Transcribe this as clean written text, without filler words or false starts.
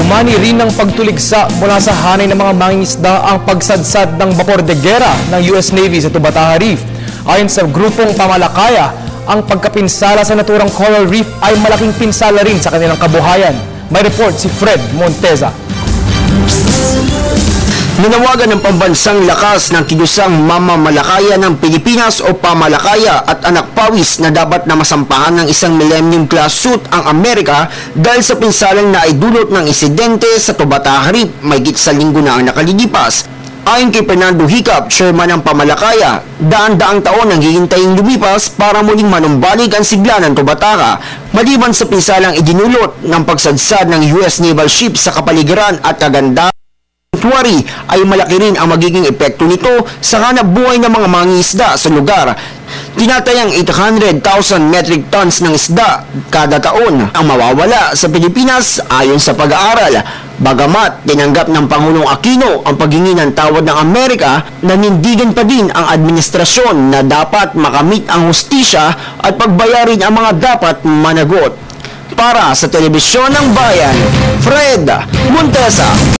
Umani rin ng pagtuligsa mula sa hanay ng mga mangingisda ang pagsadsad ng bapor de gera ng US Navy sa Tubataha Reef. Ayon sa grupong Pamalakaya, ang pagkapinsala sa naturang coral reef ay malaking pinsala rin sa kanilang kabuhayan. May report si Fred Monteza. Nanawagan ng pambansang lakas ng kidusang mamamalakaya ng Pilipinas o Pamalakaya at anak pawis na dapat na masampahan ng isang Millennium Class suit ang Amerika dahil sa pinsalang na ay dulot ng insidente sa Tubataha Reef mahigit sa linggo na ang nakalilipas. Ayon kay Fernando Hicap, chairman ng Pamalakaya, daan-daang taon ang hihintaying lumipas para muling manumbalik ang sigla ng Tubataha, maliban sa pinsalang idinulot ng pagsadsad ng US Naval ship sa kapaligiran at kagandahan ay malaki rin ang magiging epekto nito sa hanapbuhay ng mga mangingisda sa lugar. Tinatayang 800,000 metric tons ng isda kada taon ang mawawala sa Pilipinas ayon sa pag-aaral. Bagamat tinanggap ng Pangulong Aquino ang paghingi ng tawad ng Amerika, nanindigan pa din ang administrasyon na dapat makamit ang hustisya at pagbayarin ang mga dapat managot. Para sa Telebisyon ng Bayan, Fred Monteza.